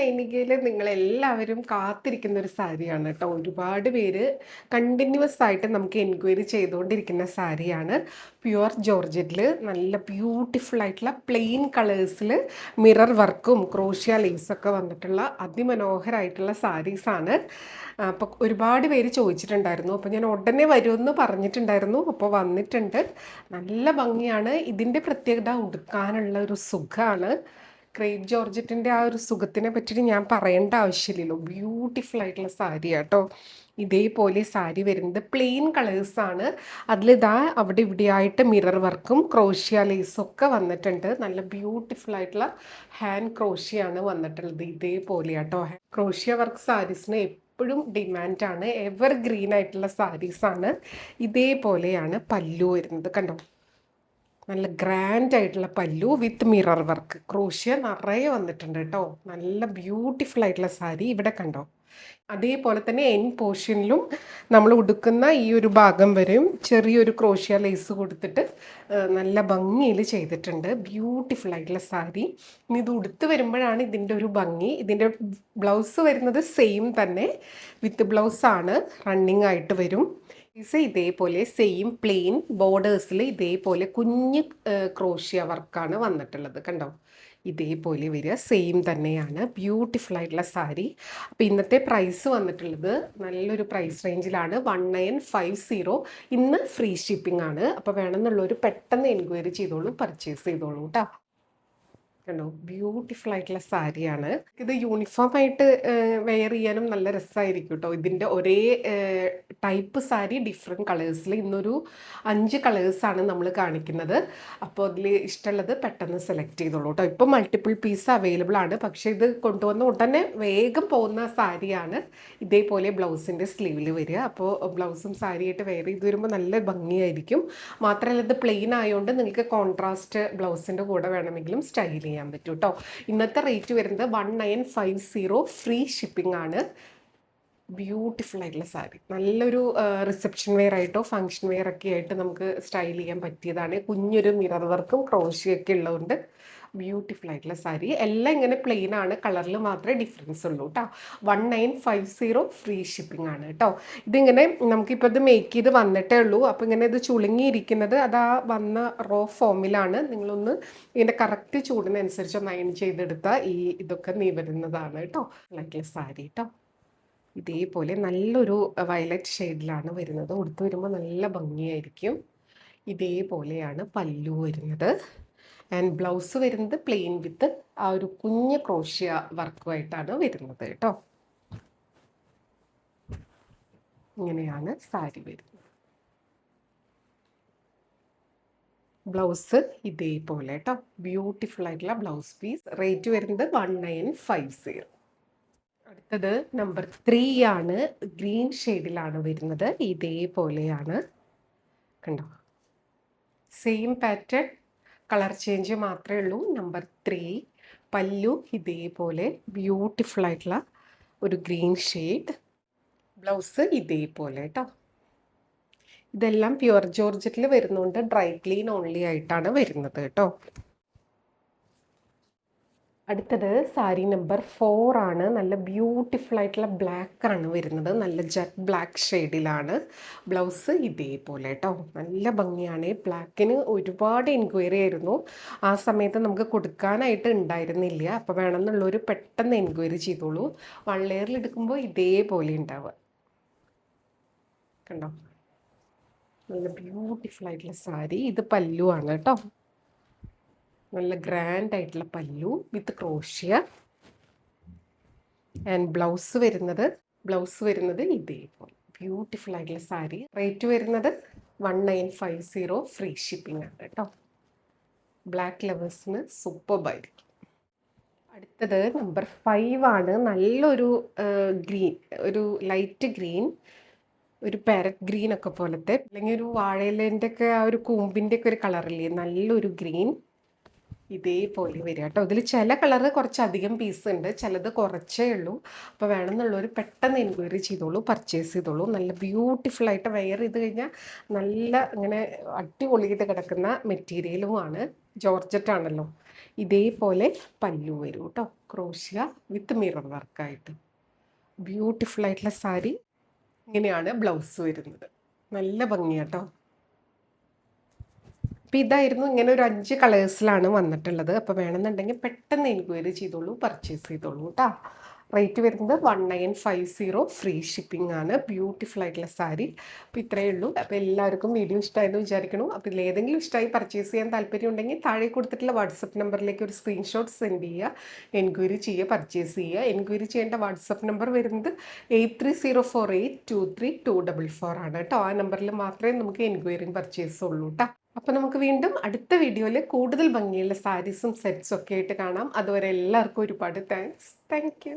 നൈനികയിൽ നിങ്ങളെല്ലാവരും കാത്തിരിക്കുന്ന ഒരു സാരിയാണ് കേട്ടോ. ഒരുപാട് പേര് കണ്ടിന്യൂസ് ആയിട്ട് നമുക്ക് എൻക്വയറി ചെയ്തുകൊണ്ടിരിക്കുന്ന സാരിയാണ്. പ്യുവർ ജോർജറ്റിൽ നല്ല ബ്യൂട്ടിഫുൾ ആയിട്ടുള്ള പ്ലെയിൻ കളേഴ്സിൽ മിറർ വർക്കും ക്രോഷ്യ ലേസൊക്കെ വന്നിട്ടുള്ള അതിമനോഹരമായിട്ടുള്ള സാരീസാണ്. അപ്പോൾ ഒരുപാട് പേര് ചോദിച്ചിട്ടുണ്ടായിരുന്നു. അപ്പോൾ ഞാൻ ഉടനെ വരുമെന്ന് പറഞ്ഞിട്ടുണ്ടായിരുന്നു. അപ്പോൾ വന്നിട്ടുണ്ട്. നല്ല ഭംഗിയാണ്. ഇതിൻ്റെ പ്രത്യേകത ഉടുക്കാനുള്ള ഒരു സുഖമാണ്. ക്രേപ്പ് ജോർജറ്റിൻ്റെ ആ ഒരു സുഖത്തിനെ പറ്റിയിട്ട് ഞാൻ പറയേണ്ട ആവശ്യമില്ലല്ലോ. ബ്യൂട്ടിഫുൾ ആയിട്ടുള്ള സാരി കേട്ടോ. ഇതേപോലെ സാരി വരുന്നത് പ്ലെയിൻ കളേഴ്സാണ്. അതിലിതാ അവിടെ ഇവിടെയായിട്ട് മിറർ വർക്കും ക്രോഷ്യ ലേസും ഒക്കെ വന്നിട്ടുണ്ട്. നല്ല ബ്യൂട്ടിഫുൾ ആയിട്ടുള്ള ഹാൻഡ് ക്രോഷ്യയാണ് വന്നിട്ടുള്ളത്. ഇതേപോലെ കേട്ടോ. ക്രോഷ്യ വർക്ക് സാരീസിന് എപ്പോഴും ഡിമാൻഡാണ്. എവർ ഗ്രീൻ ആയിട്ടുള്ള സാരീസാണ്. ഇതേപോലെയാണ് പല്ലു വരുന്നത്. കണ്ടോ, നല്ല ഗ്രാൻഡ് ആയിട്ടുള്ള പല്ലു വിത്ത് മിറർ വർക്ക്. ക്രോഷ്യ നിറയെ വന്നിട്ടുണ്ട് കേട്ടോ. നല്ല ബ്യൂട്ടിഫുൾ ആയിട്ടുള്ള സാരി ഇവിടെ കണ്ടോ. അതേപോലെ തന്നെ എൻ പോർഷനിലും നമ്മൾ ഉടുക്കുന്ന ഈ ഒരു ഭാഗം വരെയും ചെറിയൊരു ക്രോഷ്യ ലേസ് കൊടുത്തിട്ട് നല്ല ഭംഗിയിൽ ചെയ്തിട്ടുണ്ട്. ബ്യൂട്ടിഫുൾ ആയിട്ടുള്ള സാരി. ഇനി ഇത് ഉടുത്ത് വരുമ്പോഴാണ് ഇതിൻ്റെ ഒരു ഭംഗി. ഇതിൻ്റെ ബ്ലൗസ് വരുന്നത് സെയിം തന്നെ, വിത്ത് ബ്ലൗസാണ്, റണ്ണിങ് ആയിട്ട് വരും. ഇതേപോലെ സെയിം പ്ലെയിൻ ബോർഡേഴ്സിൽ ഇതേപോലെ കുഞ്ഞ് ക്രോഷ്യ വർക്കാണ് വന്നിട്ടുള്ളത്. കണ്ടോ, ഇതേപോലെ വരിക, സെയിം തന്നെയാണ്. ബ്യൂട്ടിഫുൾ ആയിട്ടുള്ള സാരി. അപ്പോൾ ഇന്നത്തെ പ്രൈസ് വന്നിട്ടുള്ളത് നല്ലൊരു പ്രൈസ് റേഞ്ചിലാണ്. 1950. ഇന്ന് ഫ്രീ ഷിപ്പിംഗ് ആണ്. അപ്പോൾ വേണമെന്നുള്ളവർ പെട്ടെന്ന് എൻക്വയറി ചെയ്തോളൂ, പർച്ചേസ് ചെയ്തോളൂ കേട്ടോ. കണ്ടോ, ബ്യൂട്ടിഫുൾ ആയിട്ടുള്ള സാരിയാണ്. ഇത് യൂണിഫോം ആയിട്ട് വെയർ ചെയ്യാനും നല്ല രസമായിരിക്കും കേട്ടോ. ഇതിൻ്റെ ഒരേ ടൈപ്പ് സാരി ഡിഫറെൻറ്റ് കളേഴ്സിൽ ഇന്നൊരു 5 കളേഴ്സാണ് നമ്മൾ കാണിക്കുന്നത്. അപ്പോൾ അതിൽ ഇഷ്ടമുള്ളത് പെട്ടെന്ന് സെലക്ട് ചെയ്തോളൂ കേട്ടോ. ഇപ്പോൾ മൾട്ടിപ്പിൾ പീസ് അവൈലബിൾ ആണ്. പക്ഷേ ഇത് കൊണ്ടുവന്ന ഉടനെ വേഗം പോകുന്ന സാരിയാണ്. ഇതേപോലെ ബ്ലൗസിൻ്റെ സ്ലീവിൽ വരിക. അപ്പോൾ ബ്ലൗസും സാരിയായിട്ട് വെയർ ചെയ്ത് വരുമ്പോൾ നല്ല ഭംഗിയായിരിക്കും. മാത്രമല്ല ഇത് പ്ലെയിൻ ആയതുകൊണ്ട് നിങ്ങൾക്ക് കോൺട്രാസ്റ്റ് ബ്ലൗസിൻ്റെ കൂടെ വേണമെങ്കിലും സ്റ്റൈൽ ചെയ്യാൻ പറ്റും കേട്ടോ. ഇന്നത്തെ റേറ്റ് വരുന്നത് 1950. ഫ്രീ ഷിപ്പിംഗ് ആണ്. ബ്യൂട്ടിഫുൾ ആയിട്ടുള്ള സാരി. നല്ലൊരു റിസപ്ഷൻ വെയർ ആയിട്ടോ ഫങ്ഷൻ വെയർ ഒക്കെ ആയിട്ട് നമുക്ക് സ്റ്റൈൽ ചെയ്യാൻ പറ്റിയതാണ്. കുഞ്ഞൊരു മിറർ വർക്കും ക്രോഷ്യൊക്കെ ഉള്ളതുകൊണ്ട് ബ്യൂട്ടിഫുൾ ആയിട്ടുള്ള സാരി. എല്ലാം ഇങ്ങനെ പ്ലെയിൻ ആണ്, കളറിൽ മാത്രമേ ഡിഫറൻസ് ഉള്ളൂ കേട്ടോ. 1950 ഫ്രീ ഷിപ്പിംഗ് ആണ് കേട്ടോ. ഇതിങ്ങനെ നമുക്കിപ്പോൾ ഇത് മേക്ക് ചെയ്ത് വന്നിട്ടേ ഉള്ളൂ. അപ്പോൾ ഇങ്ങനെ ഇത് ചുളുങ്ങിയിരിക്കുന്നത് അത് ആ വന്ന റോ ഫോമിലാണ്. നിങ്ങളൊന്ന് ഇതിൻ്റെ കറക്റ്റ് ചൂടിനനുസരിച്ച് ഒന്ന് അയൺ ചെയ്തെടുത്താൽ ഈ ഇതൊക്കെ വരുന്നതാണ് കേട്ടോ. ആയിട്ടുള്ള സാരി കേട്ടോ. ഇതേപോലെ നല്ലൊരു വയലറ്റ് ഷെയ്ഡിലാണ് വരുന്നത്. ഉടുത്ത് വരുമ്പോൾ നല്ല ഭംഗിയായിരിക്കും. ഇതേപോലെയാണ് പല്ലു വരുന്നത്. ആൻഡ് ബ്ലൗസ് വരുന്നത് പ്ലെയിൻ വിത്ത് ആ ഒരു കുഞ്ഞ് ക്രോഷ്യ വർക്കുമായിട്ടാണ് വരുന്നത് കേട്ടോ. ഇങ്ങനെയാണ് സാരി വരുന്നത്. ബ്ലൗസ് ഇതേപോലെ കേട്ടോ. ബ്യൂട്ടിഫുൾ ആയിട്ടുള്ള ബ്ലൗസ് പീസ്. റേറ്റ് വരുന്നത് 1950. അടുത്തത് നമ്പർ 3 ആണ്. ഗ്രീൻ ഷെയ്ഡിലാണ് വരുന്നത്. ഇതേപോലെയാണ് കണ്ടോ. സെയിം പാറ്റേൺ, കളർ ചേഞ്ച് മാത്രമേ ഉള്ളൂ. നമ്പർ 3 പല്ലു ഇതേപോലെ ബ്യൂട്ടിഫുൾ ആയിട്ടുള്ള ഒരു ഗ്രീൻ ഷെയ്ഡ്. ബ്ലൗസ് ഇതേപോലെ കേട്ടോ. ഇതെല്ലാം പ്യുവർ ജോർജറ്റിൽ വരുന്നുണ്ട്. ഡ്രൈ ക്ലീൻ ഓൺലി ആയിട്ടാണ് വരുന്നത് കേട്ടോ. അടുത്തത് സാരി നമ്പർ 4 ആണ്. നല്ല ബ്യൂട്ടിഫുൾ ആയിട്ടുള്ള ബ്ലാക്ക് ആണ് വരുന്നത്. നല്ല ജെറ്റ് ബ്ലാക്ക് ഷെയ്ഡിലാണ്. ബ്ലൗസ് ഇതേപോലെ കേട്ടോ. നല്ല ഭംഗിയാണ്. ബ്ലാക്കിന് ഒരുപാട് എൻക്വയറി ആയിരുന്നു. ആ സമയത്ത് നമുക്ക് കൊടുക്കാനായിട്ട് ഉണ്ടായിരുന്നില്ല. അപ്പോൾ വേണമെന്നുള്ളൊരു പെട്ടെന്ന് എൻക്വയറി ചെയ്തോളൂ. 1 ലെയറിൽ എടുക്കുമ്പോൾ ഇതേപോലെ ഉണ്ടാവുക. കണ്ടോ, നല്ല ബ്യൂട്ടിഫുൾ ആയിട്ടുള്ള സാരി. ഇത് പല്ലു ആണ് കേട്ടോ. നല്ല ഗ്രാൻഡ് ആയിട്ടുള്ള പല്ലു വിത്ത് ക്രോഷ്യ. ആൻഡ് ബ്ലൗസ് വരുന്നത് ഇതേപോലെ ബ്യൂട്ടിഫുൾ ആയിട്ടുള്ള സാരി. റേറ്റ് വരുന്നത് 1950. ഫ്രീ ഷിപ്പിംഗ് ആണ് കേട്ടോ. ബ്ലാക്ക് ലവേഴ്സിന് സൂപ്പർബായിരിക്കും. അടുത്തത് നമ്പർ 5 ആണ്. നല്ലൊരു ഗ്രീൻ, ഒരു ലൈറ്റ് ഗ്രീൻ, ഒരു പാരറ്റ് ഗ്രീൻ ഒക്കെ പോലത്തെ, അല്ലെങ്കിൽ ഒരു വാഴയിലേൻ്റെ ഒക്കെ ആ ഒരു കൂമ്പിൻ്റെ ഒക്കെ ഒരു കളറില്ലേ, നല്ലൊരു ഗ്രീൻ. ഇതേപോലെ വരിക കേട്ടോ. ഇതിൽ ചില കളറ് കുറച്ചധികം പീസ് ഉണ്ട്, ചിലത് കുറച്ചേ ഉള്ളൂ. അപ്പോൾ വേണമെന്നുള്ളവർ പെട്ടെന്ന് എൻക്വയറി ചെയ്തോളൂ, പർച്ചേസ് ചെയ്തോളൂ. നല്ല ബ്യൂട്ടിഫുൾ ആയിട്ട് വെയർ ചെയ്ത് കഴിഞ്ഞാൽ നല്ല ഇങ്ങനെ അടിപൊളിയായിട്ട് കിടക്കുന്ന മെറ്റീരിയലുമാണ്. ജോർജറ്റ് ആണല്ലോ. ഇതേപോലെ പല്ലു വരും കേട്ടോ, ക്രോഷ്യ വിത്ത് മിറർ വർക്കായിട്ട്. ബ്യൂട്ടിഫുൾ ആയിട്ടുള്ള സാരി. ഇങ്ങനെയാണ് ബ്ലൗസ് വരുന്നത്. നല്ല ഭംഗിയാട്ടോ. അപ്പം ഇതായിരുന്നു, ഇങ്ങനെ ഒരു 5 കളേഴ്സിലാണ് വന്നിട്ടുള്ളത്. അപ്പോൾ വേണമെന്നുണ്ടെങ്കിൽ പെട്ടെന്ന് എൻക്വയറി ചെയ്തോളൂ, പർച്ചേസ് ചെയ്തോളൂ കേട്ടോ. റേറ്റ് വരുന്നത് 1950, ഫ്രീ ഷിപ്പിംഗ് ആണ്. ബ്യൂട്ടിഫുൾ ആയിട്ടുള്ള സാരി. അപ്പോൾ ഇത്രയേ ഉള്ളൂ. അപ്പോൾ എല്ലാവർക്കും വീഡിയോ ഇഷ്ടമായെന്ന് വിചാരിക്കണു. അപ്പോൾ ഇതിലേതെങ്കിലും ഇഷ്ടമായി പർച്ചേസ് ചെയ്യാൻ താല്പര്യം ഉണ്ടെങ്കിൽ താഴെ കൊടുത്തിട്ടുള്ള വാട്സപ്പ് നമ്പറിലേക്ക് ഒരു സ്ക്രീൻഷോട്ട് സെൻഡ് ചെയ്യുക, എൻക്വയറി ചെയ്യുക, പർച്ചേസ് ചെയ്യുക. എൻക്വയറി ചെയ്യേണ്ട വാട്സപ്പ് നമ്പർ വരുന്നത് 8304823244 ആണ് കേട്ടോ. ആ നമ്പറിൽ മാത്രമേ നമുക്ക് എൻക്വയറിയും പർച്ചേസും ഉള്ളൂ കേട്ടോ. അപ്പോൾ നമുക്ക് വീണ്ടും അടുത്ത വീഡിയോയിൽ കൂടുതൽ ഭംഗിയുള്ള സാരീസും സെറ്റ്സും ഒക്കെ ആയിട്ട് കാണാം. അതുവരെ എല്ലാവർക്കും ഒരുപാട് താങ്ക്സ്. Thank you.